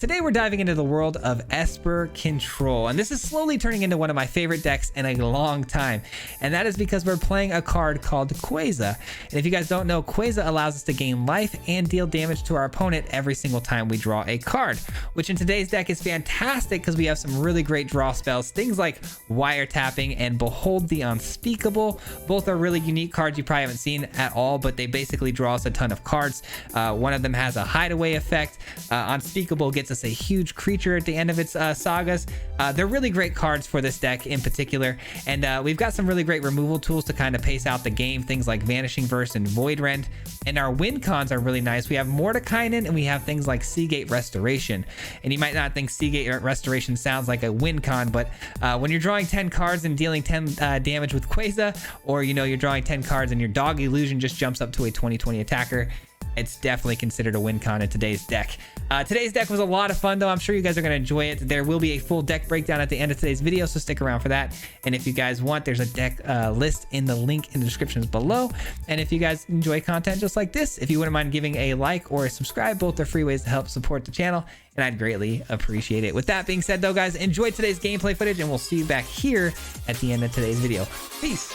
Today we're diving into the world of ESPER Control, and this is slowly turning into one of my favorite decks in a long time, and that is because we're playing a card called Queza. And if you guys don't know, Queza allows us to gain life and deal damage to our opponent every single time we draw a card, which in today's deck is fantastic because we have some really great draw spells, things like Wiretapping and Behold the Unspeakable. Both are really unique cards you probably haven't seen at all, but they basically draw us a ton of cards. One of them has a hideaway effect. Unspeakable gets us a huge creature at the end of its sagas. They're really great cards for this deck in particular, and we've got some really great removal tools to kind of pace out the game, things like Vanishing Verse and Void Rend. And our win cons are really nice. We have Mordekainen and we have things like Seagate Restoration. And you might not think Seagate Restoration sounds like a win con, but when you're drawing 10 cards and dealing 10 damage with Queza, or you're drawing 10 cards and your Dog Illusion just jumps up to a 20/20 attacker, it's definitely considered a win con in today's deck. Today's deck was a lot of fun, though. I'm sure you guys are going to enjoy it. There will be a full deck breakdown at the end of today's video, so stick around for that. And if you guys want, there's a deck list in the link in the descriptions below. And if you guys enjoy content just like this, if you wouldn't mind giving a like or a subscribe, both are free ways to help support the channel, and I'd greatly appreciate it. With that being said, though, guys, enjoy today's gameplay footage, and we'll see you back here at the end of today's video. Peace.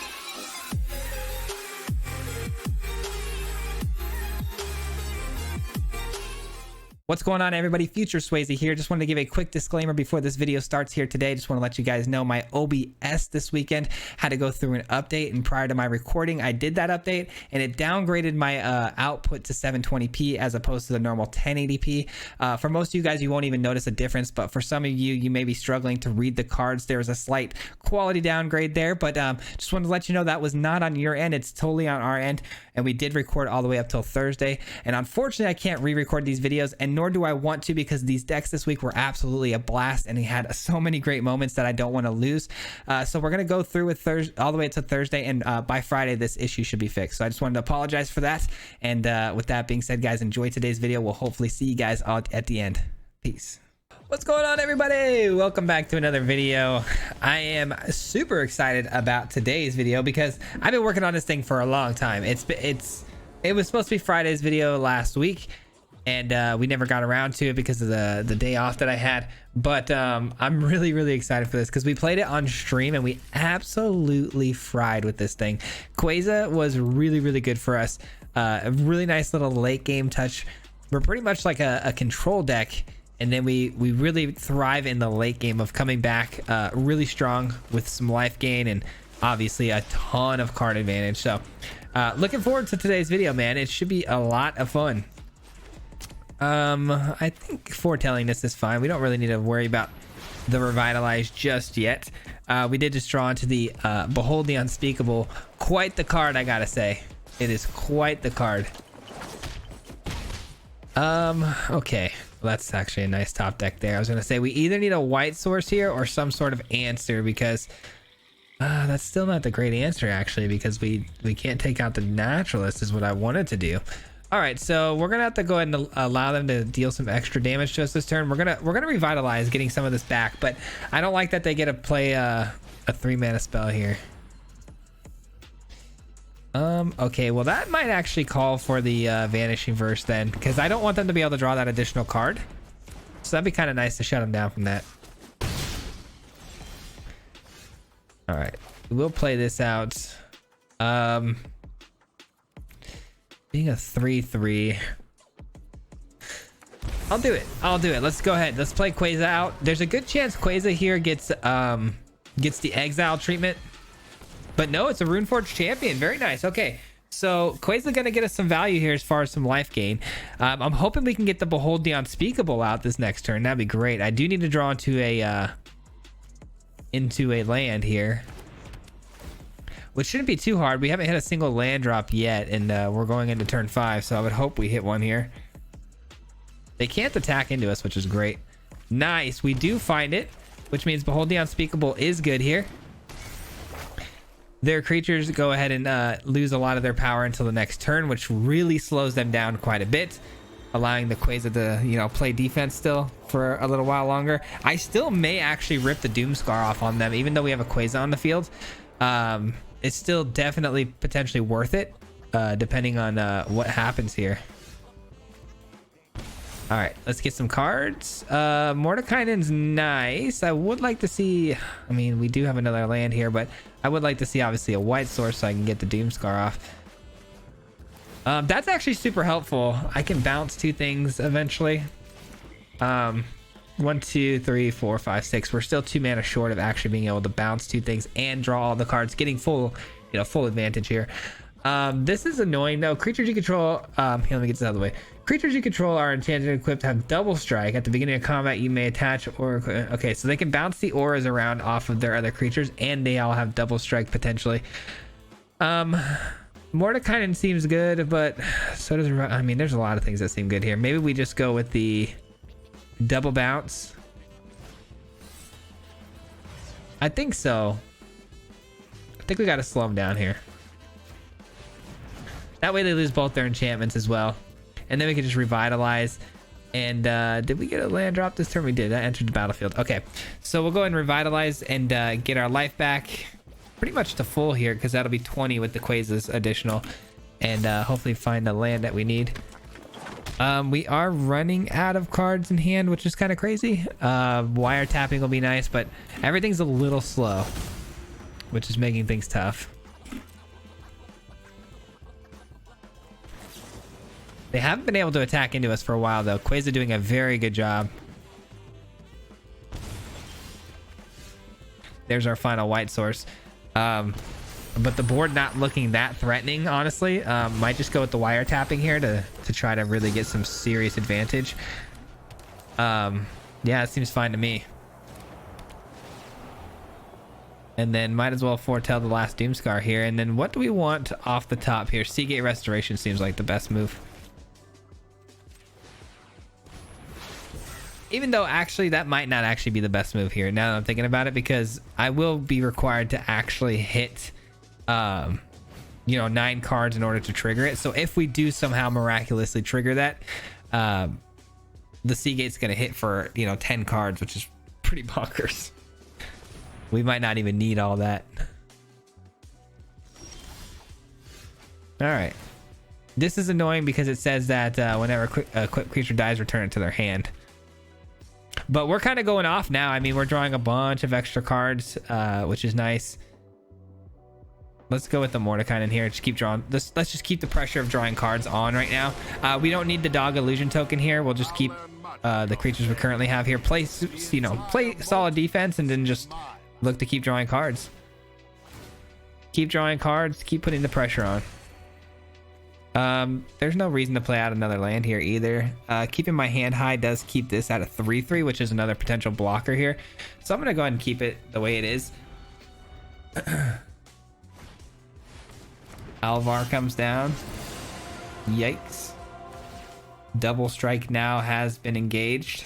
What's going on, everybody? Future Swayze here. Just wanted to give a quick disclaimer before this video starts here today. Just want to let you guys know my OBS this weekend had to go through an update, and prior to my recording, I did that update, and it downgraded my output to 720p as opposed to the normal 1080p. For most of you guys, you won't even notice a difference, but for some of you, you may be struggling to read the cards. There was a slight quality downgrade there, but just wanted to let you know that was not on your end. It's totally on our end, and we did record all the way up till Thursday. And unfortunately, I can't re-record these videos, and nor do I want to, because these decks this week were absolutely a blast, and he had so many great moments that I don't want to lose. So we're gonna go through with all the way to Thursday, and by Friday this issue should be fixed. So I just wanted to apologize for that. And with that being said, guys, enjoy today's video. We'll hopefully see you guys all at the end. Peace. What's going on, everybody? Welcome back to another video. I am super excited about today's video because I've been working on this thing for a long time. It was supposed to be Friday's video last week, and we never got around to it because of the day off that I had. But I'm really excited for this because we played it on stream and we absolutely fried with this thing. Queza was really good for us. A really nice little late game touch. We're pretty much like a control deck, and then we really thrive in the late game of coming back really strong with some life gain and obviously a ton of card advantage. So looking forward to today's video, man. It should be a lot of fun. I think foretelling this is fine. We don't really need to worry about the Revitalize just yet. We did just draw into the Behold the Unspeakable. Quite the card, I gotta say. It is quite the card. Okay, well, that's actually a nice top deck there. I was gonna say we either need a white source here or some sort of answer, because that's still not the great answer, actually, because we can't take out the Naturalist is what I wanted to do. All right, so we're gonna have to go ahead and allow them to deal some extra damage to us this turn. We're gonna Revitalize, getting some of this back, but I don't like that they get to play a 3-mana spell here. Okay, well, that might actually call for the Vanishing Verse then, because I don't want them to be able to draw that additional card. So that'd be kind of nice to shut them down from that. All right, we'll play this out. Being a 3/3, I'll do it. Let's go ahead. Let's play Queza out. There's a good chance Queza here gets the exile treatment, but no, it's a Runeforge champion. Very nice. Okay, so Queza gonna get us some value here as far as some life gain. I'm hoping we can get the Behold the Unspeakable out this next turn. That'd be great. I do need to draw into a land here, which shouldn't be too hard. We haven't hit a single land drop yet, and we're going into turn 5, so I would hope we hit one here. They can't attack into us, which is great. Nice, we do find it, which means Behold the Unspeakable is good here. Their creatures go ahead and lose a lot of their power until the next turn, which really slows them down quite a bit, allowing the Queza to, play defense still for a little while longer. I still may actually rip the Doomscar off on them, even though we have a Queza on the field. It's still definitely potentially worth it, depending on what happens here. All right, let's get some cards. Mordekainen's nice. I would like to see, I mean, we do have another land here, but I would like to see obviously a white source so I can get the Doomscar off. That's actually super helpful. I can bounce 2 things eventually. 1, 2, 3, 4, 5, 6. We're still 2 mana short of actually being able to bounce 2 things and draw all the cards, getting full, you know, full advantage here. This is annoying though. Creatures you control, here, let me get this out of the way. Creatures you control are enchanted and equipped to have double strike. At the beginning of combat, you may attach or okay, so they can bounce the auras around off of their other creatures, and they all have double strike potentially. Mordekainen seems good, but so does, I mean, there's a lot of things that seem good here. Maybe we just go with the double bounce. I think so. I think we got to slow them down here. That way they lose both their enchantments as well. And then we can just revitalize. And did we get a land drop this turn? We did. That entered the battlefield. Okay, so we'll go ahead and revitalize and get our life back pretty much to full here, because that'll be 20 with the Quezas additional. And hopefully find the land that we need. We are running out of cards in hand, which is kind of crazy. Wiretapping will be nice, but everything's a little slow, which is making things tough. They haven't been able to attack into us for a while though. Queza doing a very good job. There's our final white source. But the board not looking that threatening, honestly. Might just go with the wiretapping here to try to really get some serious advantage. Yeah, it seems fine to me. And then might as well foretell the last Doomscar here. And then what do we want off the top here? Seagate Restoration seems like the best move. Even though actually that might not actually be the best move here now that I'm thinking about it, because I will be required to actually hit you know, 9 cards in order to trigger it. So if we do somehow miraculously trigger that, the Seagate's gonna hit for, you know, 10 cards, which is pretty bonkers. We might not even need all that. All right, this is annoying because it says that whenever a equipped creature dies, return it to their hand. But we're kind of going off now. I mean, we're drawing a bunch of extra cards, which is nice. Let's go with the Mordekainen here. Just keep drawing this. Let's just keep the pressure of drawing cards on right now. We don't need the dog illusion token here. We'll just keep the creatures we currently have here. Play, you know, play solid defense, and then just look to keep drawing cards. Keep drawing cards. Keep putting the pressure on. There's no reason to play out another land here either. Keeping my hand high does keep this at a 3/3, which is another potential blocker here. So I'm gonna go ahead and keep it the way it is. Alvar comes down. Yikes. Double strike now has been engaged,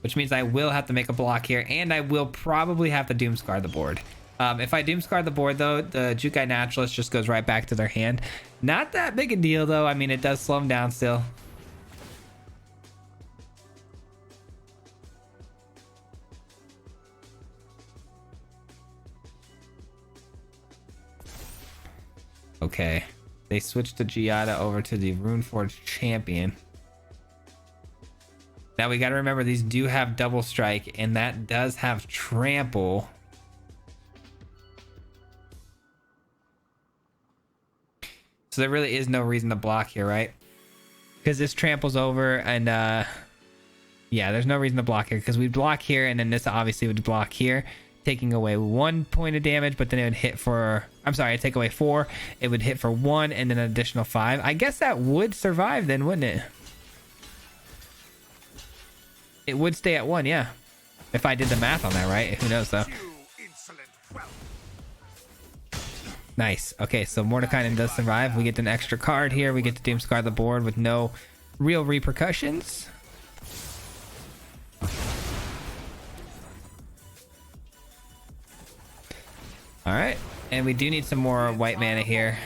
which means I will have to make a block here, and I will probably have to Doomscar the board. If I Doomscar the board though, the Jukai Naturalist just goes right back to their hand. Not that big a deal though. I mean, it does slow them down still. Okay, they switched the Giada over to the Runeforged Champion. Now we got to remember these do have double strike, and that does have trample. So there really is no reason to block here, right? Because this tramples over, and yeah, there's no reason to block here, because we block here, and then this obviously would block here, taking away 1 point of damage, but then it would hit for, I'm sorry, I'd take away 4. It would hit for 1 and then an additional 5. I guess that would survive then, wouldn't it? It would stay at 1, yeah. If I did the math on that right. Who knows though. Nice. Okay, so Mordekainen does survive. We get an extra card here. We get to Doomscar the board with no real repercussions. All right, and we do need some more white mana here.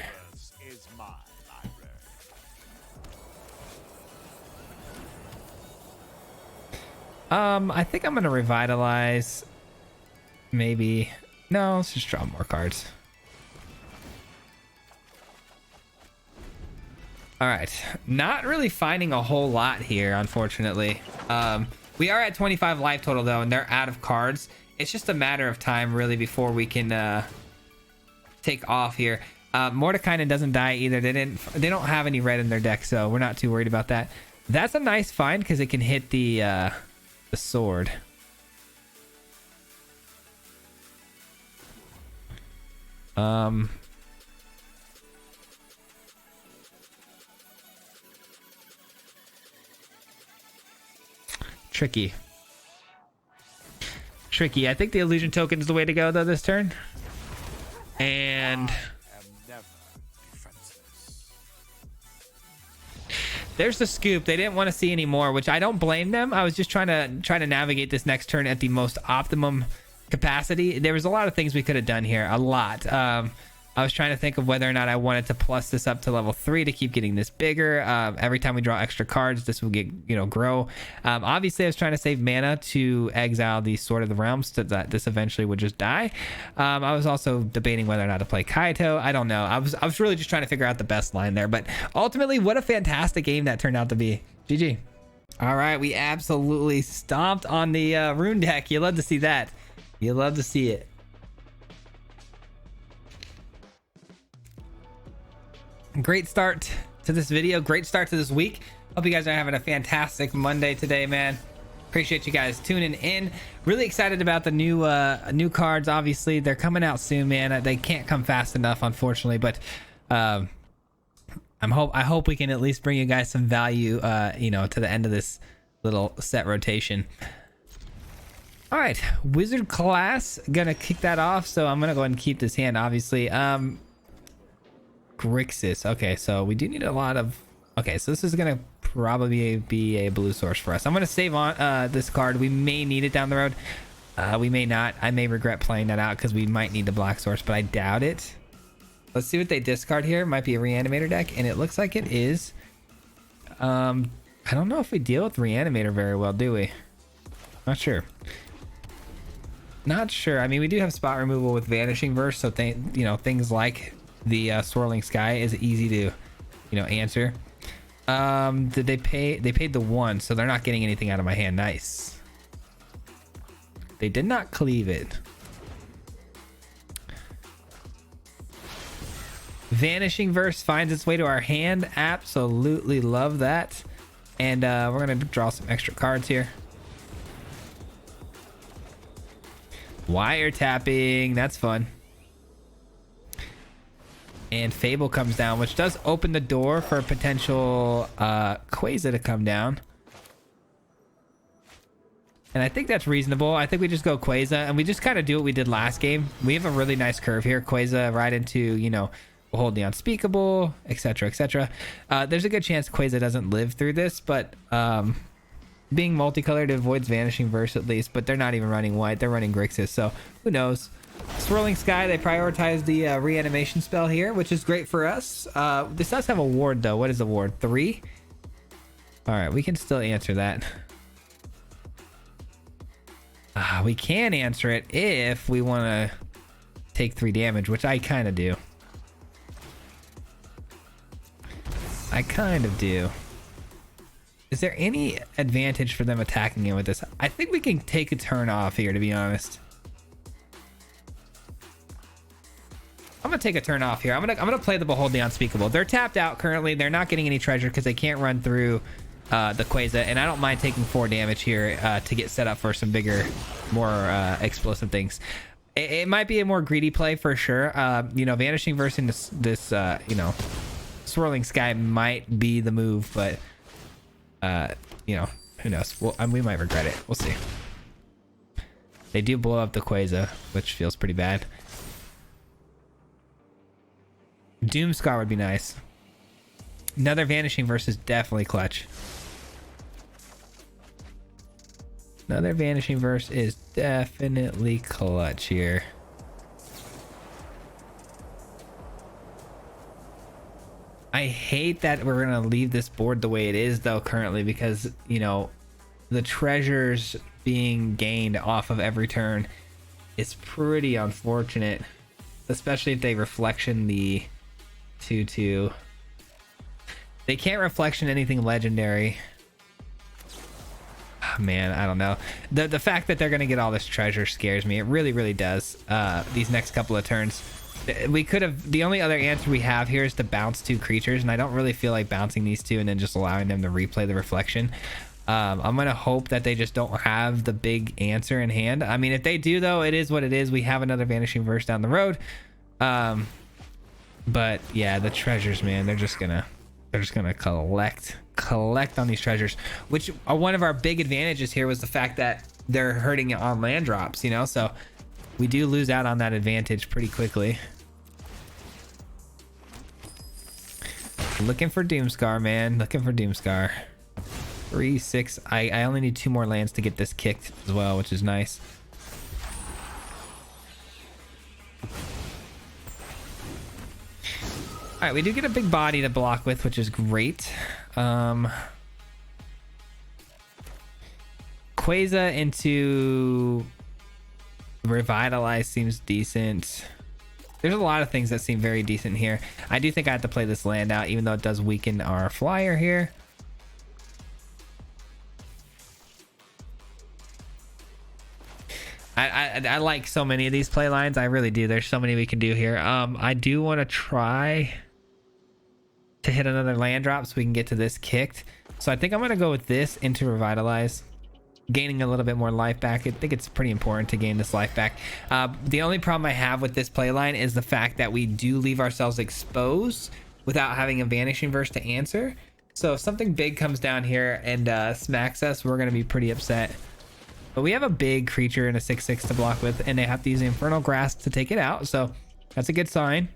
I think I'm gonna revitalize. Maybe. No, let's just draw more cards. All right, not really finding a whole lot here, unfortunately. We are at 25 life total though, and they're out of cards. It's just a matter of time really before we can take off here. Mordekainen doesn't die either. They don't have any red in their deck, so we're not too worried about that. That's a nice find because it can hit the sword. Tricky. I think the illusion token is the way to go though this turn. And there's the scoop. They didn't want to see any more, which I don't blame them. I was just trying to navigate this next turn at the most optimum capacity. There was a lot of things we could have done here. A lot. I was trying to think of whether or not I wanted to plus this up to level 3 to keep getting this bigger. Every time we draw extra cards, this will get, grow. Obviously, I was trying to save mana to exile the Sword of the Realms so that this eventually would just die. I was also debating whether or not to play Kaito. I don't know. I was really just trying to figure out the best line there. But ultimately, what a fantastic game that turned out to be. GG. All right, we absolutely stomped on the rune deck. You love to see that. You love to see it. Great start to this video. Great start to this week. Hope you guys are having a fantastic Monday today, man. Appreciate you guys tuning in. Really excited about the new cards. Obviously, they're coming out soon, man. They can't come fast enough, unfortunately. But I hope we can at least bring you guys some value, to the end of this little set rotation. All right, wizard class. Gonna kick that off. So I'm gonna go ahead and keep this hand, obviously. Grixis. Okay, so we do need a lot of... Okay, so this is gonna probably be a blue source for us. I'm gonna save on this card. We may need it down the road. We may not. I may regret playing that out because we might need the black source, but I doubt it. Let's see what they discard here. Might be a reanimator deck, and it looks like it is. I don't know if we deal with reanimator very well, do we? Not sure. Not sure. I mean, we do have spot removal with vanishing verse, so things like the swirling sky is easy to answer. Did they pay? They paid the 1, so they're not getting anything out of my hand. Nice. They did not cleave it. Vanishing verse finds its way to our hand. Absolutely love that. And we're gonna draw some extra cards here. Wiretapping, that's fun. And Fable comes down, which does open the door for a potential Queza to come down. And I think that's reasonable. I think we just go Queza, and we just kind of do what we did last game. We have a really nice curve here. Queza right into, Behold the Unspeakable, etc., etc. There's a good chance Queza doesn't live through this, but being multicolored avoids Vanishing Verse at least, but they're not even running white. They're running Grixis, so who knows? Swirling Sky, they prioritize the reanimation spell here, which is great for us. This does have a ward, though. What is the ward? 3? All right, we can still answer that. We can answer it if we want to take 3 damage, which I kind of do. I kind of do. Is there any advantage for them attacking it with this? I think we can take a turn off here, to be honest. I'm gonna take a turn off here. I'm gonna play the Behold the Unspeakable. They're tapped out currently. They're not getting any treasure because they can't run through the Queza, and I don't mind taking 4 damage here to get set up for some bigger, more explosive things. It might be a more greedy play for sure. Vanishing Verse in this Swirling Sky might be the move, but who knows? Well, we might regret it. We'll see. They do blow up the Queza, which feels pretty bad. Doomscar would be nice. Another Vanishing Verse is definitely clutch. Another Vanishing Verse is definitely clutch here. I hate that we're gonna leave this board the way it is though currently, because the treasures being gained off of every turn is pretty unfortunate, especially if they reflection the 2/2. They can't reflection anything legendary. Oh, man, I don't know. The fact that they're gonna get all this treasure scares me. It really, really does. These next couple of turns. We could have, the only other answer we have here is to bounce 2 creatures, and I don't really feel like bouncing these 2 and then just allowing them to replay the reflection. I'm gonna hope that they just don't have the big answer in hand. I mean, if they do, though, it is what it is. We have another Vanishing Verse down the road. But yeah, the treasures, man, they're just gonna collect on these treasures, which are one of our big advantages here was the fact that they're hurting on land drops, you know, so we do lose out on that advantage pretty quickly. Looking for Doomscar, man. Looking for Doomscar. 3, 6. I only need 2 more lands to get this kicked as well, which is nice. All right, we do get a big body to block with, which is great. Queza into Revitalize seems decent. There's a lot of things that seem very decent here. I do think I have to play this land out, even though it does weaken our flyer here. I like so many of these play lines. I really do. There's so many we can do here. I do want to try to hit another land drop so we can get to this kicked. So I think I'm going to go with this into Revitalize, gaining a little bit more life back. I think it's pretty important to gain this life back. The only problem I have with this play line is the fact that we do leave ourselves exposed without having a Vanishing Verse to answer. So if something big comes down here and smacks us, we're going to be pretty upset. But we have a big creature and a 6/6 to block with, and they have to use Infernal Grasp to take it out. So that's a good sign.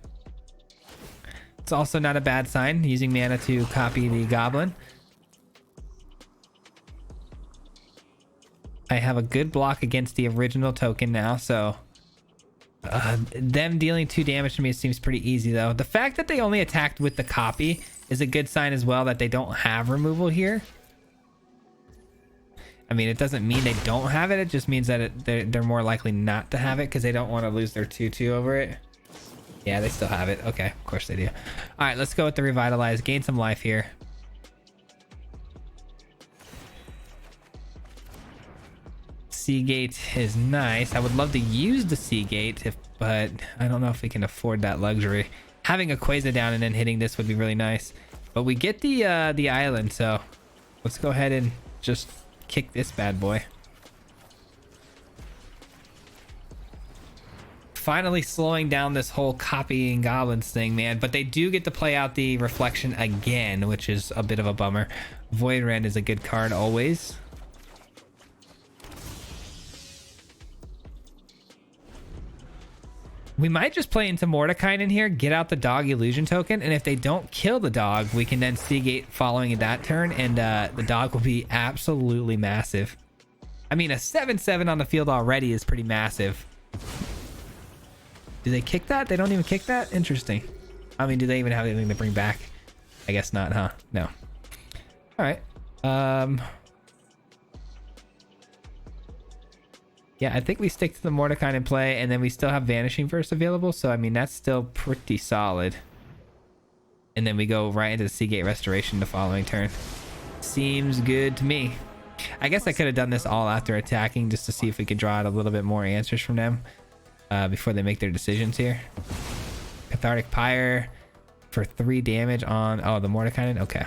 It's also not a bad sign, using mana to copy the goblin. I have a good block against the original token now, so them dealing 2 damage to me seems pretty easy, though. The fact that they only attacked with the copy is a good sign as well, that they don't have removal here. I mean, it doesn't mean they don't have it. It just means that they're more likely not to have it because they don't want to lose their 2/2 over it. Yeah, they still have it. Okay, of course they do. All right, let's go with the Revitalize. Gain some life here. Seagate is nice. I would love to use the Seagate, but I don't know if we can afford that luxury. Having a Queza down and then hitting this would be really nice. But we get the island, so let's go ahead and just kick this bad boy. Finally slowing down this whole copying goblins thing, man. But they do get to play out the reflection again, which is a bit of a bummer. Void Rend is a good card always. We might just play into Mordecai in here, get out the dog illusion token, and if they don't kill the dog, we can then Seagate following that turn, and the dog will be absolutely massive. I mean, a 7/7 on the field already is pretty massive. Do they kick that? They don't even kick that? Interesting. I mean, do they even have anything to bring back? I guess not, huh? No. All right. Yeah, I think we stick to the Mordecai in play, and then we still have Vanishing Verse available. So, I mean, that's still pretty solid. And then we go right into the Seagate Restoration the following turn. Seems good to me. I guess I could have done this all after attacking just to see if we could draw out a little bit more answers from them before they make their decisions here. Cathartic Pyre for 3 damage on... Oh, the Mordecai. Okay.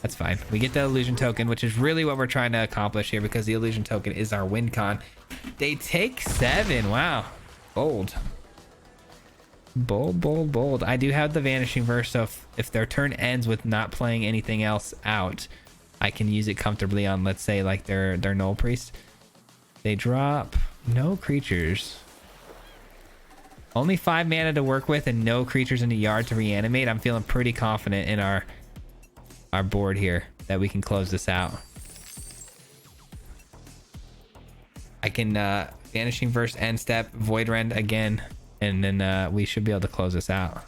That's fine. We get the illusion token, which is really what we're trying to accomplish here because the illusion token is our win con. They take 7. Wow. Bold. Bold, bold, bold. I do have the Vanishing Verse, so if their turn ends with not playing anything else out, I can use it comfortably on, let's say, like their Null Priest. They drop no creatures. Only 5 mana to work with and no creatures in the yard to reanimate. I'm feeling pretty confident in our board here that we can close this out. I can Vanishing Verse end step, Void Rend again, and then we should be able to close this out.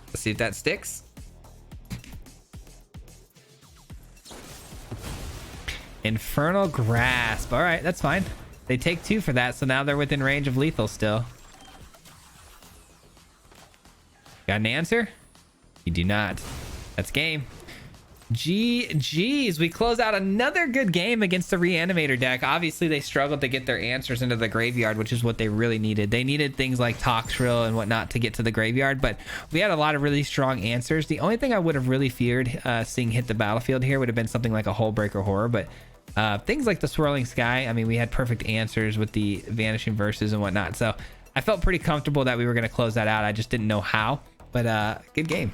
Let's see if that sticks. Infernal Grasp. All right, that's fine. They take 2 for that, so now they're within range of lethal still. Got an answer? You do not. That's game. GG's. We close out another good game against the Reanimator deck. Obviously, they struggled to get their answers into the graveyard, which is what they really needed. They needed things like Toxrill and whatnot to get to the graveyard, but we had a lot of really strong answers. The only thing I would have really feared seeing hit the battlefield here would have been something like a Hullbreaker Horror, but things like the Swirling Sky, I mean, we had perfect answers with the Vanishing Verses and whatnot, so I felt pretty comfortable that we were going to close that out. I just didn't know how, but good game.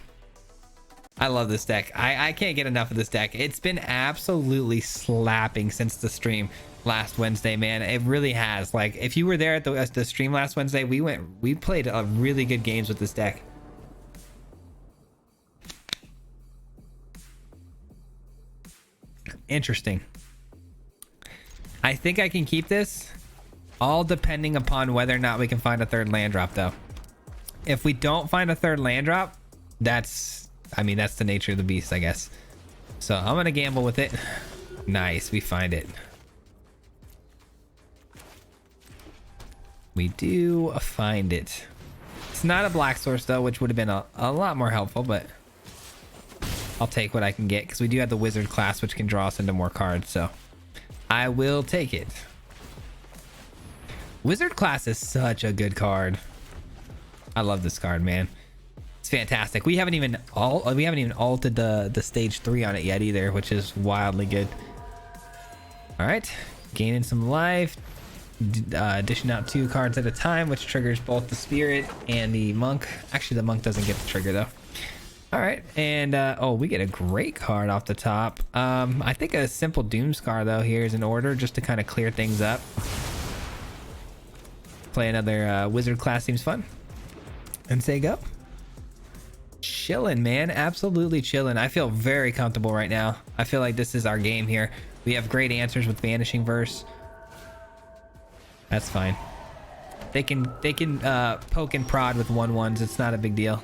I love this deck. I can't get enough of this deck. It's been absolutely slapping since the stream last Wednesday, man. It really has. Like, if you were there at the stream last Wednesday, we played a really good games with this deck. Interesting. I think I can keep this, all depending upon whether or not we can find a third land drop, though. If we don't find a third land drop, I mean, that's the nature of the beast, I guess. So I'm gonna gamble with it. Nice, we find it. We do find it. It's not a black source though, which would have been a lot more helpful, but I'll take what I can get because we do have the wizard class, which can draw us into more cards, so I will take it. Wizard class is such a good card. I love this card, man. It's fantastic. We haven't even altered the stage 3 on it yet either, which is wildly good. All right, gaining some life, dishing out 2 cards at a time, which triggers both the spirit and the monk. Actually, the monk doesn't get the trigger though. All right, and oh, we get a great card off the top. I think a simple Doomscar though here is in order, just to kind of clear things up. Play another wizard class seems fun, and say go. Chilling, man. Absolutely chilling. I feel very comfortable right now. I feel like this is our game here. We have great answers with Vanishing Verse. That's fine. They can poke and prod with 1/1s. It's not a big deal.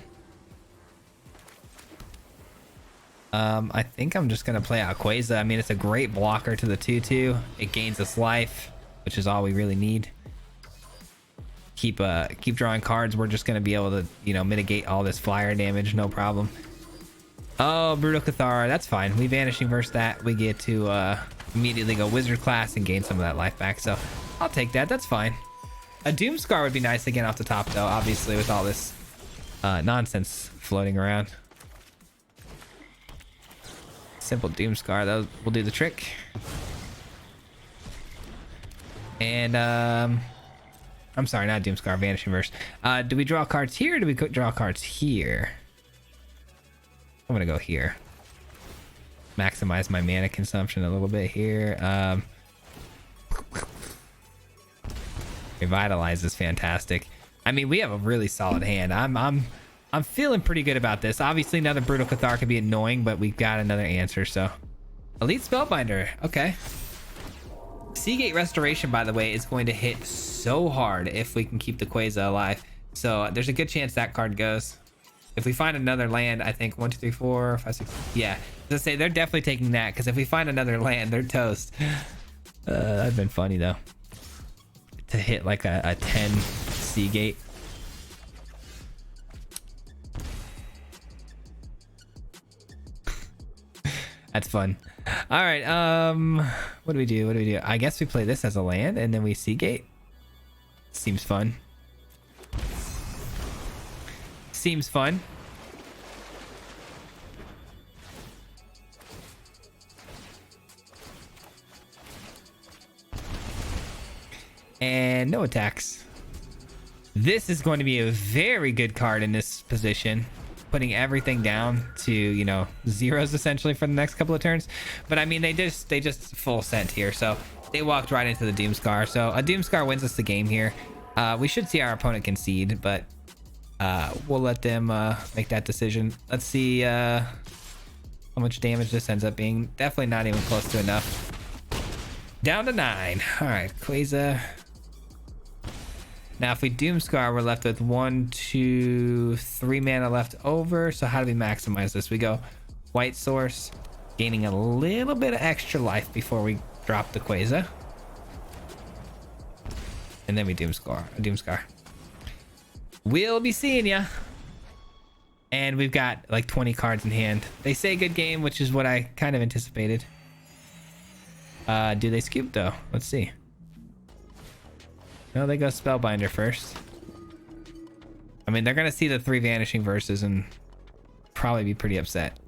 I think I'm just gonna play out Queza. I mean, it's a great blocker to the 2/2. It gains us life, which is all we really need. Keep drawing cards. We're just gonna be able to, you know, mitigate all this flyer damage, no problem. Oh, Brutal Cathara, that's fine. We Vanishing Verse that. We get to immediately go Wizard class and gain some of that life back, so I'll take that. That's fine. A Doomscar would be nice again off the top though, obviously, with all this nonsense floating around. Simple Doomscar, that will do the trick. And I'm sorry, not Doomscar, Vanishing Verse. Do we draw cards here or do we draw cards here? I'm gonna go here. Maximize my mana consumption a little bit here. Revitalize is fantastic. I mean, we have a really solid hand. I'm feeling pretty good about this. Obviously, another Brutal Cathar could be annoying, but we've got another answer, so. Elite Spellbinder, okay. Seagate Restoration, by the way, is going to hit so hard if we can keep the Queza alive. So there's a good chance that card goes. If we find another land, I think 1, 2, 3, 4, 5, 6. Yeah, let's say they're definitely taking that because if we find another land, they're toast. That'd been funny though, to hit like a 10 Seagate. That's fun. All right, what do we do? I guess we play this as a land and then we Seagate. Seems fun. Seems fun. And no attacks. This is going to be a very good card in this position, putting everything down to, you know, zeros essentially for the next couple of turns. But I mean, they just full sent here, so they walked right into the Doomscar. So a Doomscar wins us the game here. We should see our opponent concede, but we'll let them make that decision. Let's see how much damage this ends up being. Definitely not even close to enough. Down to 9. All right, Queza. Now, if we Doomscar, we're left with 1, 2, 3 mana left over. So how do we maximize this? We go White Source, gaining a little bit of extra life before we drop the Queza. And then we Doomscar. We'll be seeing ya. And we've got like 20 cards in hand. They say good game, which is what I kind of anticipated. Do they scoop though? Let's see. No, they go Spellbinder first. I mean, they're gonna see the 3 Vanishing Verses and probably be pretty upset.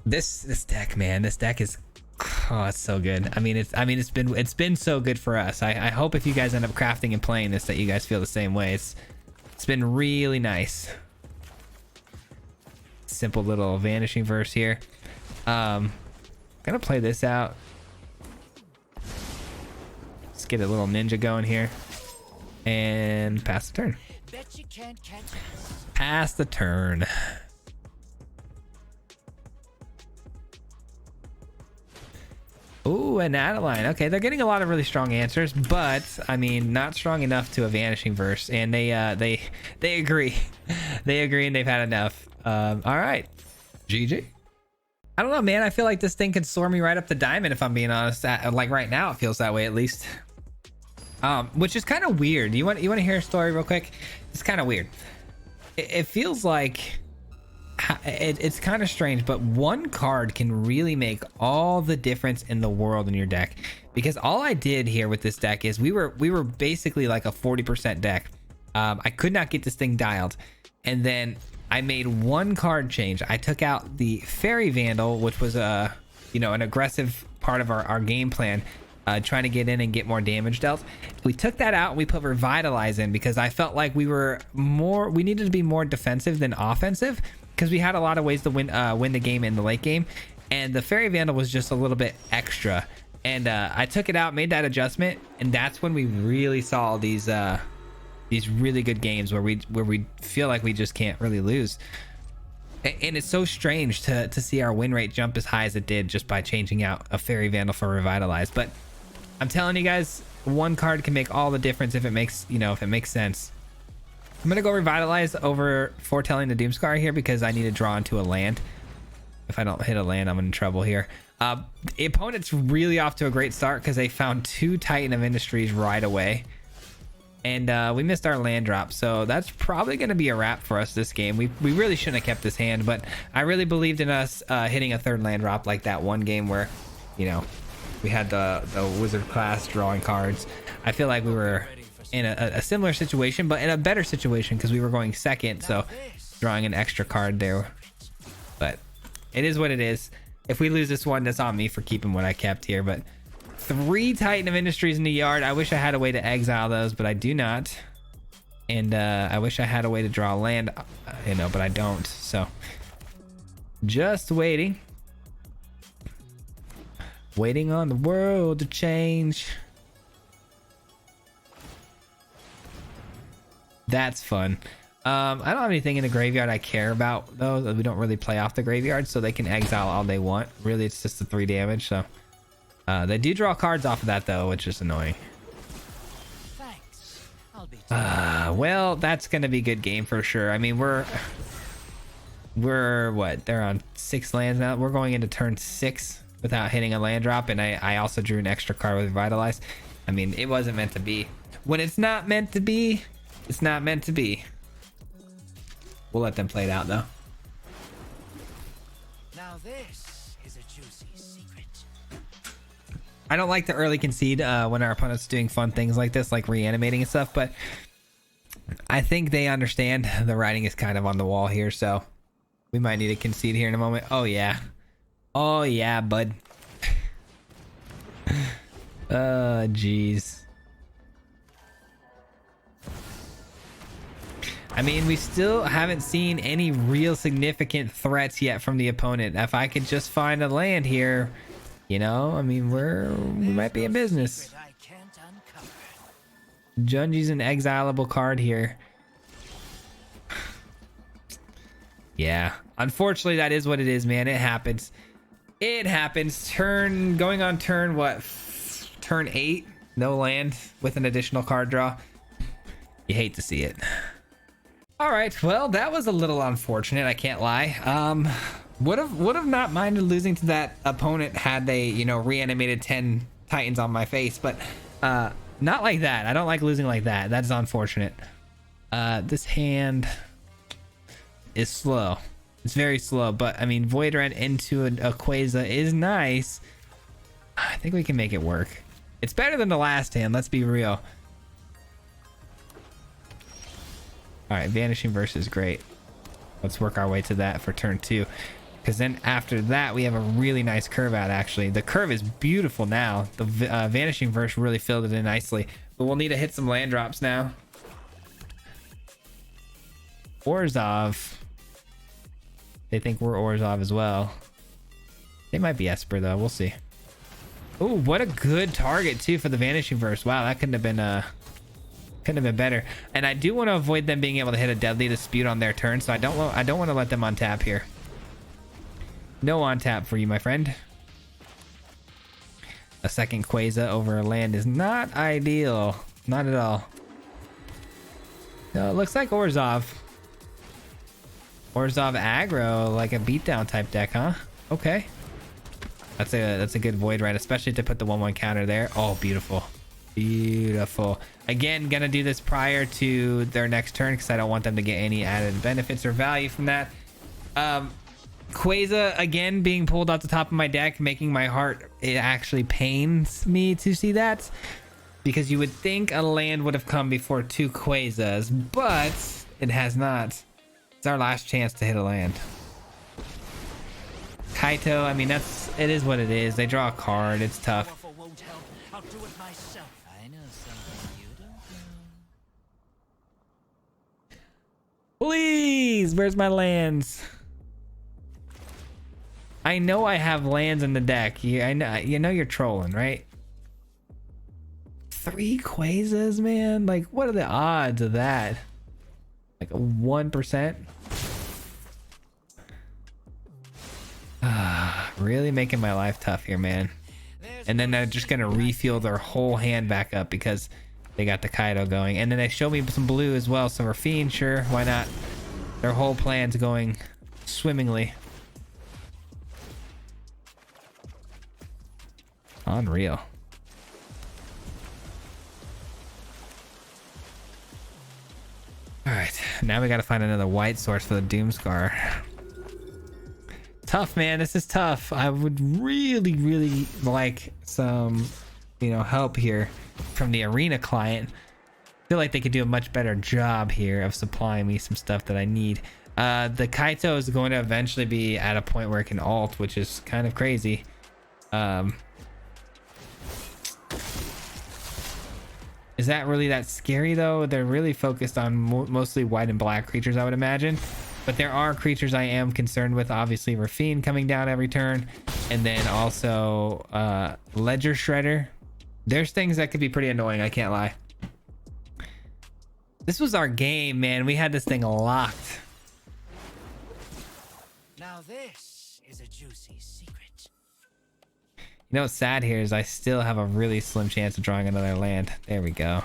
This deck, man, this deck is, oh, it's so good. It's been so good for us. I hope if you guys end up crafting and playing this, that you guys feel the same way. It's been really nice. Simple little Vanishing Verse here. Gonna play this out. Let's get a little ninja going here. And pass the turn. Bet you can't catch us. Pass the turn. Ooh, an Adeline. Okay, they're getting a lot of really strong answers, but I mean, not strong enough to a Vanishing Verse. And they agree. They agree, and they've had enough. All right, GG. I don't know, man. I feel like this thing could soar me right up the diamond, if I'm being honest. Like right now, it feels that way at least. Which is kind of weird. You want to hear a story real quick? It's kind of weird. It feels like it's kind of strange, but one card can really make all the difference in the world in your deck. Because all I did here with this deck is we were basically like a 40% deck. I could not get this thing dialed, and then I made one card change. I took out the Fairy Vandal, which was an aggressive part of our game plan. Trying to get in and get more damage dealt. We took that out and we put Revitalize in because I felt like we needed to be more defensive than offensive because we had a lot of ways to win the game in the late game, and the Fairy Vandal was just a little bit extra. And I took it out, made that adjustment, and that's when we really saw these really good games where we feel like we just can't really lose. And it's so strange to see our win rate jump as high as it did just by changing out a Fairy Vandal for Revitalize. But I'm telling you guys, one card can make all the difference if it makes sense. I'm gonna go Revitalize over Foretelling the Doomscar here because I need to draw into a land. If I don't hit a land, I'm in trouble here. The opponent's really off to a great start because they found 2 Titan of Industries right away. And we missed our land drop, so that's probably going to be a wrap for us this game. We really shouldn't have kept this hand, but I really believed in us hitting a 3rd land drop like that one game where, we had the wizard class drawing cards. I feel like we were in a similar situation, but in a better situation because we were going 2nd, so drawing an extra card there. But it is what it is. If we lose this one, that's on me for keeping what I kept here, but 3 Titan of Industries in the yard. I wish I had a way to exile those, but I do not. And I wish I had a way to draw land, but I don't. So just waiting on the world to change. That's fun. I don't have anything in the graveyard I care about though. We don't really play off the graveyard, so they can exile all they want. Really, it's just the 3 damage. So they do draw cards off of that though, which is annoying. Thanks. Well, that's gonna be a good game for sure. I mean, we're what? They're on 6 lands now. We're going into turn 6 without hitting a land drop, and I also drew an extra card with Revitalize. I mean, it wasn't meant to be. When it's not meant to be, it's not meant to be. We'll let them play it out though. Now this is a juicy secret. I don't like to early concede when our opponent's doing fun things like this, like reanimating and stuff, but I think they understand the writing is kind of on the wall here, so we might need to concede here in a moment. Oh yeah, bud. Jeez. I mean, we still haven't seen any real significant threats yet from the opponent. If I could just find a land here, I mean, we might be in business. Junji's an exilable card here. Yeah, unfortunately, that is what it is, man. It happens. It happens. Going on turn, what? Turn 8, no land with an additional card draw. You hate to see it. All right, well, that was a little unfortunate, I can't lie. Would have not minded losing to that opponent had they, reanimated 10 Titans on my face, but not like that. I don't like losing like that. That's unfortunate. This hand is slow. It's very slow, but I mean, Void Red into a Queza is nice. I think we can make it work. It's better than the last hand, let's be real. All right, Vanishing Verse is great. Let's work our way to that for turn 2. Because then after that, we have a really nice curve out, actually. The curve is beautiful now. The Vanishing Verse really filled it in nicely. But we'll need to hit some land drops now. Orzhov. They think we're Orzhov as well. They might be Esper, though. We'll see. Oh, what a good target, too, for the Vanishing Verse. Wow, that couldn't have been better. And I do want to avoid them being able to hit a Deadly Dispute on their turn, so I don't want to let them untap here. No on tap for you, my friend. A second Queza over a land is not ideal. Not at all. No, it looks like Orzhov. Orzhov aggro, like a beatdown type deck, huh? Okay. That's a good Void Red, especially to put the 1/1 counter there. Oh, beautiful. Beautiful. Again, gonna do this prior to their next turn because I don't want them to get any added benefits or value from that. Queza again being pulled off the top of my deck, making my heart, it actually pains me to see that, because you would think a land would have come before 2 Quezas, but it has not. It's our last chance to hit a land. Kaito, I mean, it is what it is. They draw a card. It's tough. I'll do it myself. I know something you don't know. Please, where's my lands? I know I have lands in the deck. I know, you know you're trolling, right? 3 Quezas, man. Like, what are the odds of that? Like a 1%? Really making my life tough here, man. And then they're just gonna refuel their whole hand back up because they got the Kaido going. And then they show me some blue as well. So Rafine, sure, why not? Their whole plan's going swimmingly. Unreal. All right, now we got to find another white source for the Doomscar. Tough, man. This is tough. I would really, really like some, help here from the Arena client. I feel like they could do a much better job here of supplying me some stuff that I need. The Kaito is going to eventually be at a point where it can ult, which is kind of crazy. Is that really that scary though? They're really focused on mostly white and black creatures, I would imagine. But there are creatures I am concerned with. Obviously, Rafine coming down every turn. And then also Ledger Shredder. There's things that could be pretty annoying, I can't lie. This was our game, man. We had this thing locked. Now this is a juicy secret. You know what's sad here is I still have a really slim chance of drawing another land. There we go.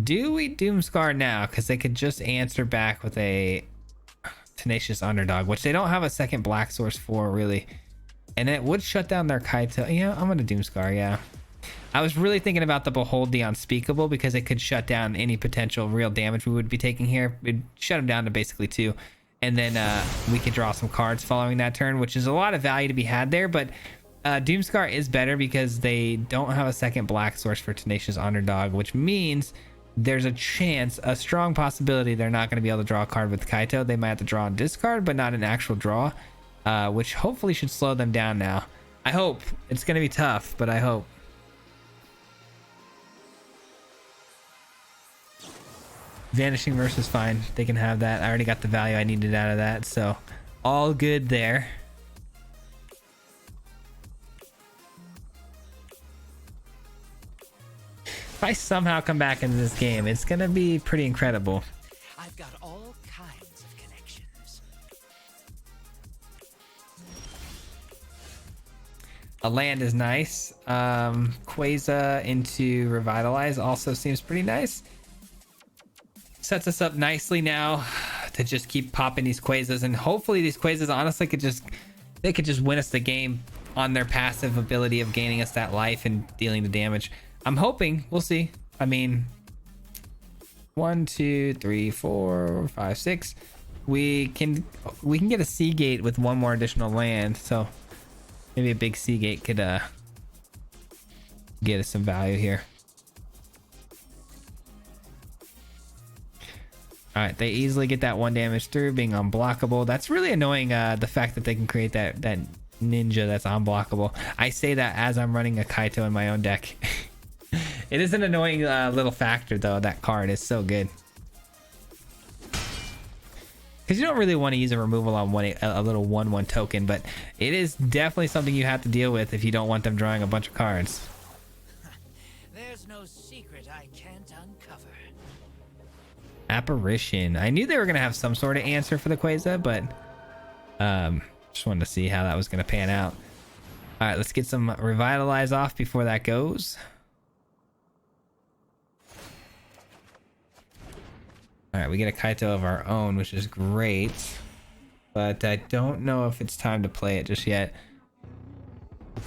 Do we Doomscar now? Because they could just answer back with a Tenacious Underdog, which they don't have a second black source for, really. And it would shut down their Kaito. Yeah, I'm going to Doomscar, yeah. I was really thinking about the Behold the Unspeakable because it could shut down any potential real damage we would be taking here. It'd shut them down to basically 2. And then we could draw some cards following that turn, which is a lot of value to be had there. But Doomscar is better because they don't have a second black source for Tenacious Underdog, which means there's a chance, a strong possibility they're not going to be able to draw a card with Kaito. They might have to draw and discard, but not an actual draw, which hopefully should slow them down now. I hope. It's going to be tough, but I hope. Vanishing Verse is fine. They can have that. I already got the value I needed out of that, so all good there. If I somehow come back into this game, it's gonna be pretty incredible. I've got all kinds of connections. A land is nice. Queza into Revitalize also seems pretty nice. Sets us up nicely now to just keep popping these Quezas, and hopefully these Quezas honestly could just they could just win us the game on their passive ability of gaining us that life and dealing the damage. I'm hoping. We'll see. I mean, 1, 2, 3, 4, 5, 6. We can get a sea gate with one more additional land, so maybe a big sea gate could get us some value here. All right, they easily get that 1 damage through, being unblockable. That's really annoying, the fact that they can create that ninja that's unblockable. I say that as I'm running a Kaito in my own deck. It is an annoying little factor, though. That card is so good. Because you don't really want to use a removal on a little 1/1 token, but it is definitely something you have to deal with if you don't want them drawing a bunch of cards. There's no secret I can't uncover. Apparition. I knew they were going to have some sort of answer for the Queza, but just wanted to see how that was going to pan out. All right, let's get some Revitalize off before that goes. All right, we get a Kaito of our own, which is great, but I don't know if it's time to play it just yet. I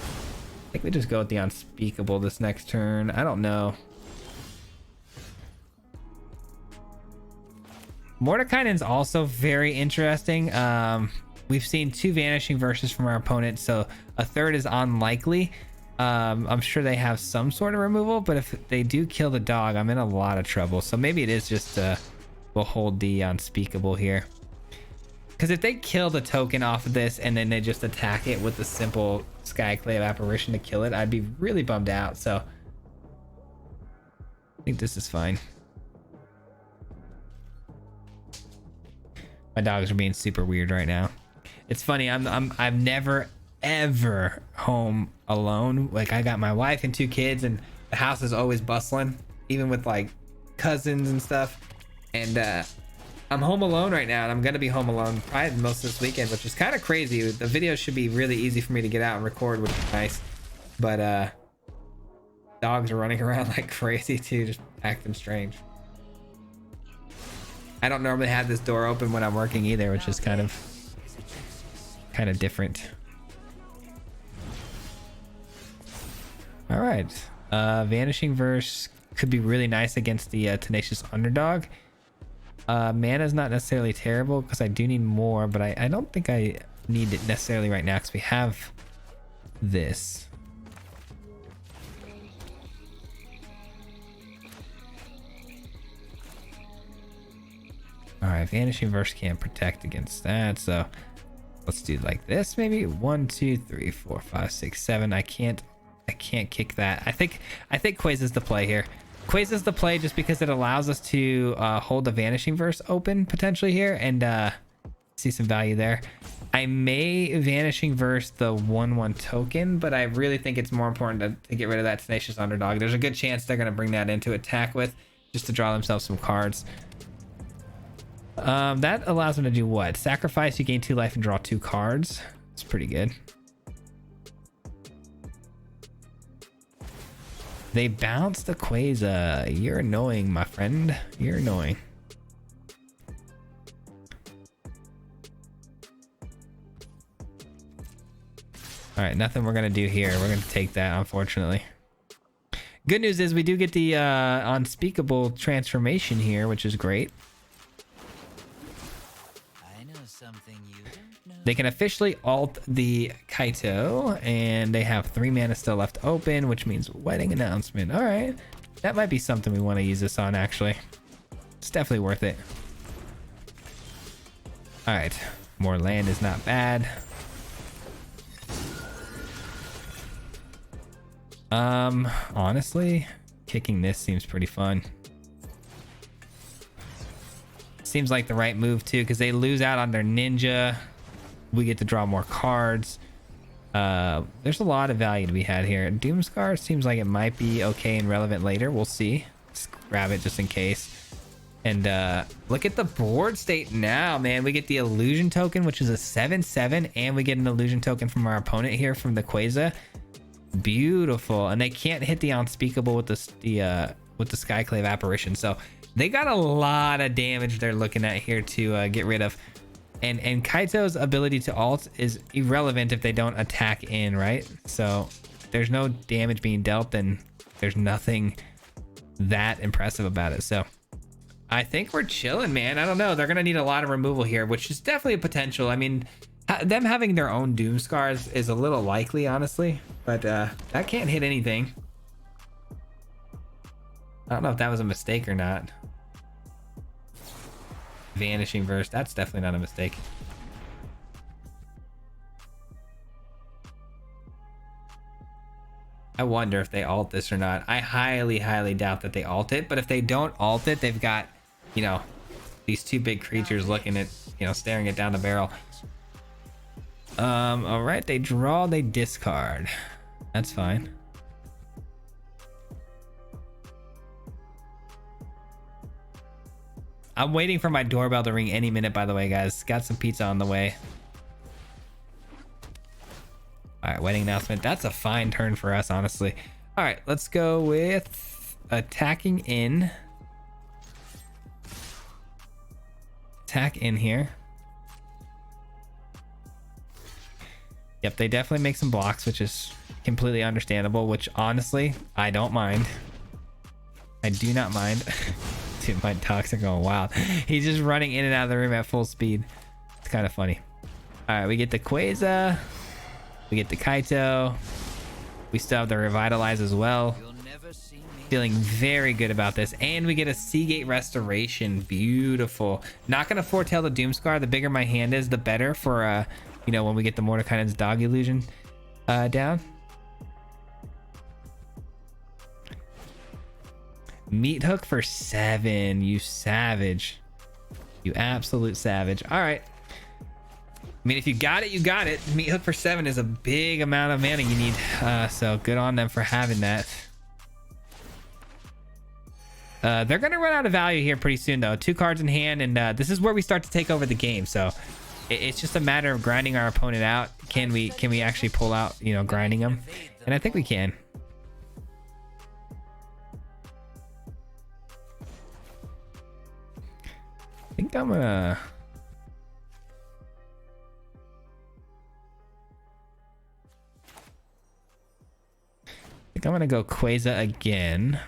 think we just go with the Unspeakable this next turn. I don't know. Mordekainen's also very interesting. We've seen 2 Vanishing Verses from our opponent, so a third is unlikely. I'm sure they have some sort of removal, but if they do kill the dog, I'm in a lot of trouble. So maybe it is just we'll hold the Unspeakable here. Because if they kill the token off of this and then they just attack it with the simple Skyclave Apparition to kill it, I'd be really bummed out. So I think this is fine. My dogs are being super weird right now. It's funny. I'm never ever home alone. Like, I got my wife and 2 kids, and the house is always bustling, even with like cousins and stuff. And I'm home alone right now, and I'm gonna be home alone probably most of this weekend, which is kind of crazy. The video should be really easy for me to get out and record, which is nice. But dogs are running around like crazy too, just acting strange. I don't normally have this door open when I'm working either, which is kind of different. All right, Vanishing Verse could be really nice against the Tenacious Underdog. Mana is not necessarily terrible because I do need more, but I don't think I need it necessarily right now because we have this. All right, Vanishing Verse can't protect against that, so let's do like this maybe. 1, 2, 3, 4, 5, 6, 7. I can't kick that. I think Queza's the play here. Queza's the play just because it allows us to hold the Vanishing Verse open potentially here and see some value there. I may Vanishing Verse the 1/1 token, but I really think it's more important to get rid of that Tenacious Underdog. There's a good chance they're going to bring that into attack with just to draw themselves some cards. That allows them to do what? Sacrifice, you gain 2 life and draw 2 cards. It's pretty good. They bounced the Queza. You're annoying, my friend. You're annoying. All right, nothing we're gonna do here. We're gonna take that, unfortunately. Good news is we do get the Unspeakable transformation here, which is great. I know something you don't know. They can officially alt the Kaito, and they have 3 mana still left open, which means Wedding Announcement. All right, that might be something we want to use this on, actually. It's definitely worth it. All right, more land is not bad. Honestly, kicking this seems pretty fun. Seems like the right move too, because they lose out on their ninja. We get to draw more cards. There's a lot of value to be had here. Doomscar seems like it might be okay and relevant later. We'll see. Let's grab it just in case. And look at the board state now, man. We get the illusion token, which is a 7/7, and we get an illusion token from our opponent here from the Queza. Beautiful. And they can't hit the Unspeakable with the Skyclave Apparition, so they got a lot of damage they're looking at here to get rid of. And Kaito's ability to ult is irrelevant if they don't attack in, right? So there's no damage being dealt, then there's nothing that impressive about it. So I think we're chilling, man. I don't know. They're going to need a lot of removal here, which is definitely a potential. I mean, them having their own Doom Scars is a little likely, honestly, but that can't hit anything. I don't know if that was a mistake or not. Vanishing Verse, that's definitely not a mistake. I wonder if they ult this or not. I highly doubt that they ult it, but if they don't ult it, they've got, you know, these two big creatures looking at, you know, staring it down the barrel. All right, they draw, they discard. That's fine. I'm waiting for my doorbell to ring any minute, by the way, guys. Got some pizza on the way. All right, wedding announcement. That's a fine turn for us, honestly. All right, let's go with attacking in. Attack in here. Yep, they definitely make some blocks, which is completely understandable, which honestly, I don't mind. I do not mind. Dude, my dogs are going wild. He's just running in and out of the room at full speed. It's kind of funny. All right, we get the Queza. We get the Kaito. We still have the Revitalize as well. Feeling very good about this. And we get a Seagate Restoration. Beautiful. Not going to foretell the Doomscar. The bigger my hand is, the better for, you know, when we get the Mordekainen's Dog Illusion down. Meat hook for 7. You savage. You absolute savage. All right. I mean, if you got it, you got it. Meat hook for 7 is a big amount of mana you need. So good on them for having that. They're going to run out of value here pretty soon, though. 2 cards in hand, and this is where we start to take over the game. So it's just a matter of grinding our opponent out. Can we actually pull out, you know, grinding them? And I think we can. I think I'm gonna... go Queza again.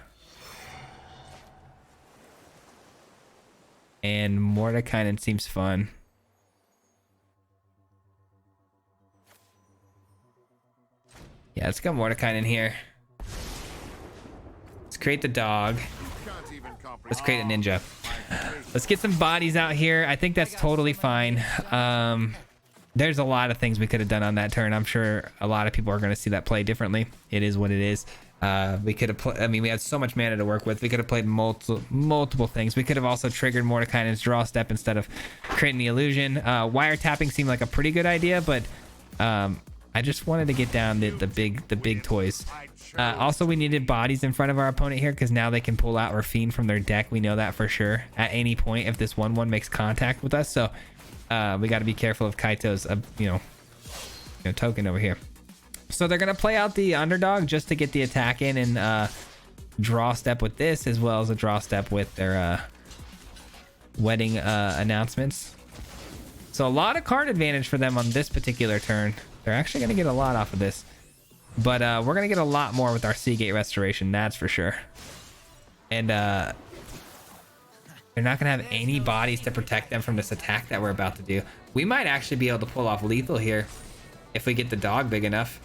And Mordekainen seems fun. Yeah, let's go Mordekainen here. Let's create the dog. Let's create a ninja. Let's get some bodies out here. I think that's totally fine. There's a lot of things we could have done on that turn. I'm sure a lot of people are going to see that play differently. It is what it is. We could have played, I mean, we had so much mana to work with. We could have played multiple things. We could have also triggered Mordekainen's draw step instead of creating the illusion. Wiretapping seemed like a pretty good idea, but I just wanted to get down the big toys. Also, we needed bodies in front of our opponent here because now they can pull out Rafine from their deck. We know that for sure at any point if this 1/1 makes contact with us. So we got to be careful of Kaito's you know, token over here. So they're gonna play out the underdog just to get the attack in and draw step with this, as well as a draw step with their wedding announcements. So a lot of card advantage for them on this particular turn. They're actually gonna get a lot off of this. But we're going to get a lot more with our Seagate Restoration, that's for sure. And they're not going to have any bodies to protect them from this attack that we're about to do. We might actually be able to pull off lethal here if we get the dog big enough.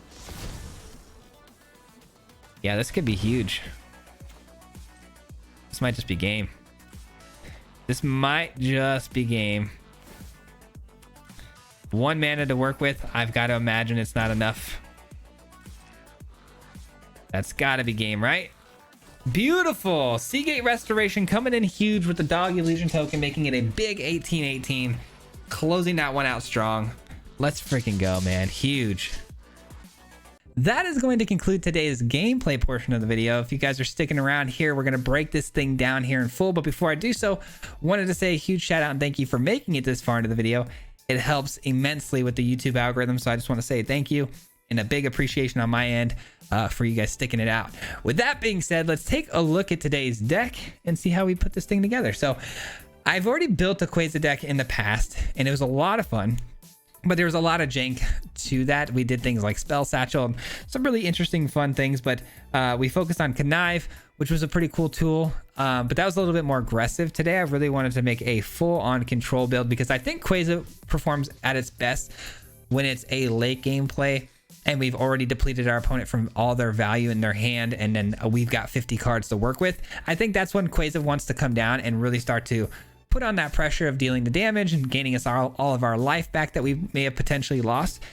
Yeah, this could be huge. This might just be game. This might just be game. 1 mana to work with. I've got to imagine it's not enough. That's gotta be game, right? Beautiful. Seagate Restoration coming in huge with the Dog Illusion token, making it a big 18-18. Closing that one out strong. Let's freaking go, man. Huge. That is going to conclude today's gameplay portion of the video. If you guys are sticking around here, we're going to break this thing down here in full. But before I do so, wanted to say a huge shout out and thank you for making it this far into the video. It helps immensely with the YouTube algorithm. So I just want to say thank you and a big appreciation on my end for you guys sticking it out. With that being said, let's take a look at today's deck and see how we put this thing together. So I've already built a Queza deck in the past, and it was a lot of fun, but there was a lot of jank to that. We did things like Spell Satchel and some really interesting, fun things, but we focused on Connive, which was a pretty cool tool, but that was a little bit more aggressive. Today, I really wanted to make a full-on control build because I think Queza performs at its best when it's a late game play and we've already depleted our opponent from all their value in their hand, and then we've got 50 cards to work with. I think that's when Queza wants to come down and really start to put on that pressure of dealing the damage and gaining us all of our life back that we may have potentially lost.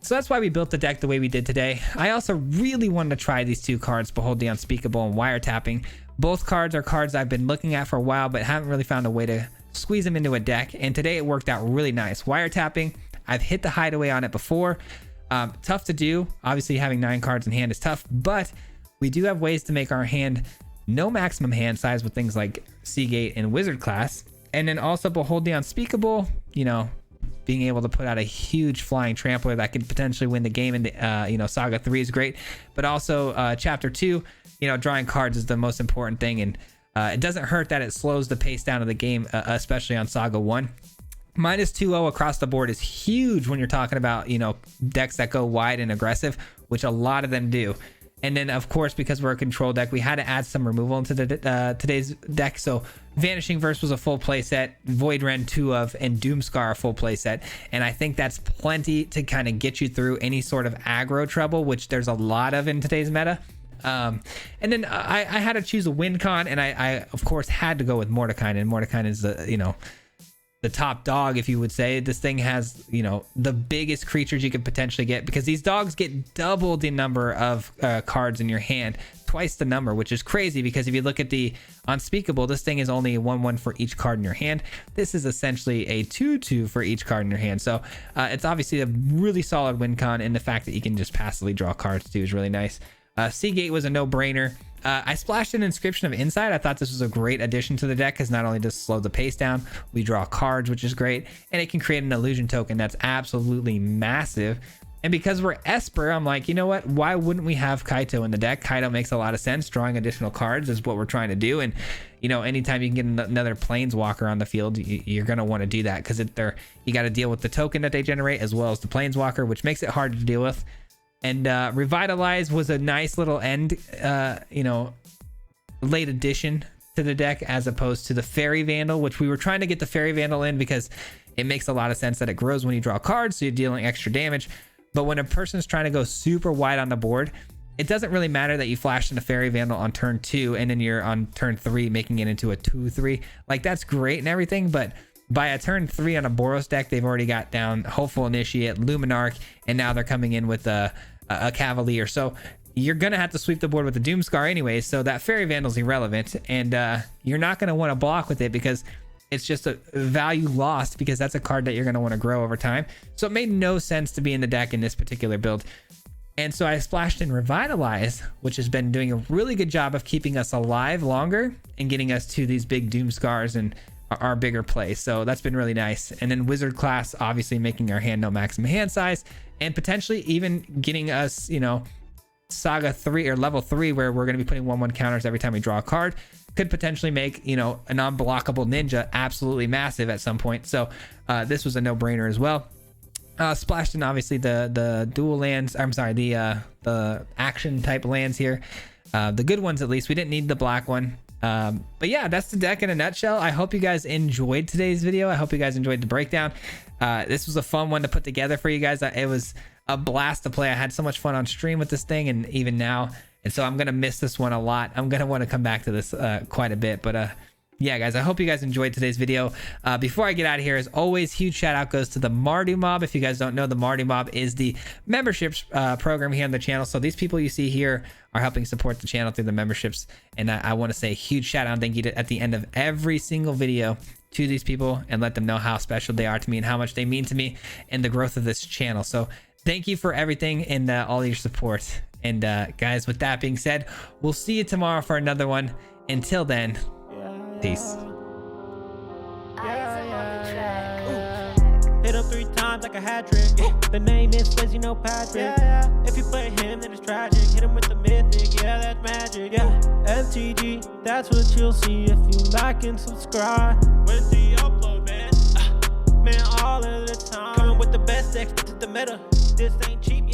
So that's why we built the deck the way we did today. I also really wanted to try these two cards, Behold the Unspeakable and Wiretapping. Both cards are cards I've been looking at for a while, but haven't really found a way to squeeze them into a deck. And today it worked out really nice. Wiretapping, I've hit the hideaway on it before. Tough to do. Obviously having 9 cards in hand is tough, but we do have ways to make our hand no maximum hand size with things like Seagate and Wizard class. And then also Behold the Unspeakable, you know, being able to put out a huge flying trampler that could potentially win the game. And, you know, Saga 3 is great, but also Chapter 2, you know, drawing cards is the most important thing. And it doesn't hurt that it slows the pace down of the game, especially on Saga 1. Minus 2-0 across the board is huge when you're talking about, you know, decks that go wide and aggressive, which a lot of them do. And then, of course, because we're a control deck, we had to add some removal into the today's deck. So Vanishing Verse was a full play set, Void Rend 2 of, and Doomscar a full play set. And I think that's plenty to kind of get you through any sort of aggro trouble, which there's a lot of in today's meta. And then I had to choose a win con, and I of course had to go with Mordekaiser. And Mordekaiser is the, you know, the top dog, if you would say. This thing has, you know, the biggest creatures you could potentially get, because these dogs get double the number of cards in your hand, twice the number, which is crazy. Because if you look at the Unspeakable, this thing is only a 1/1 for each card in your hand. This is essentially a 2/2 for each card in your hand. So it's obviously a really solid win con, and the fact that you can just passively draw cards too is really nice. Seagate was a no-brainer. I splashed an Inscription of Insight. I thought this was a great addition to the deck, because not only does it slow the pace down, we draw cards, which is great, and it can create an illusion token that's absolutely massive. And because we're Esper, I'm like, you know what? Why wouldn't we have Kaito in the deck? Kaito makes a lot of sense. Drawing additional cards is what we're trying to do. And, you know, anytime you can get another Planeswalker on the field, you're going to want to do that, because you got to deal with the token that they generate as well as the Planeswalker, which makes it hard to deal with. And Revitalize was a nice little end, you know, late addition to the deck, as opposed to the Fairy Vandal, which we were trying to get the Fairy Vandal in because it makes a lot of sense that it grows when you draw cards, so you're dealing extra damage. But when a person's trying to go super wide on the board, it doesn't really matter that you flashed in a Fairy Vandal on turn 2 and then you're on turn 3 making it into a 2/3. Like, that's great and everything, but by a turn 3 on a Boros deck, they've already got down Hopeful Initiate, Luminarch, and now they're coming in with a Cavalier. So you're going to have to sweep the board with the Doomscar anyway, so that Fairy Vandal's irrelevant, and you're not going to want to block with it, because it's just a value lost, because that's a card that you're going to want to grow over time. So it made no sense to be in the deck in this particular build. And so I splashed in Revitalize, which has been doing a really good job of keeping us alive longer and getting us to these big Doomscars and our bigger play. So that's been really nice. And then Wizard class, obviously making our hand no maximum hand size, and potentially even getting us, you know, Saga 3 or level 3, where we're going to be putting 1/1 counters every time we draw a card. Could potentially make, you know, a non-blockable ninja absolutely massive at some point. So this was a no-brainer as well. Splashed in obviously the dual lands. I'm sorry, the action type lands here. The good ones, at least. We didn't need the black one. But yeah, that's the deck in a nutshell. I hope you guys enjoyed today's video. I hope you guys enjoyed the breakdown. This was a fun one to put together for you guys. It was a blast to play. I had so much fun on stream with this thing, and even now. And so I'm going to miss this one a lot. I'm going to want to come back to this quite a bit. But yeah, guys, I hope you guys enjoyed today's video. Before I get out of here, as always, huge shout out goes to the Mardu Mob. If you guys don't know, the Mardu Mob is the memberships program here on the channel. So these people you see here are helping support the channel through the memberships. And I want to say a huge shout out and thank you at the end of every single video to these people, and let them know how special they are to me and how much they mean to me and the growth of this channel. So thank you for everything and all your support. And guys, with that being said, we'll see you tomorrow for another one. Until then, peace. Hit him 3 times like a hat trick. The name is Swayze, no Patrick. If you play him, then it's tragic. Hit him with the mythic, yeah, that's magic. MTG, that's what you'll see if you like and subscribe. With the man all of the time. Coming with the best decks to the meta. This ain't cheap.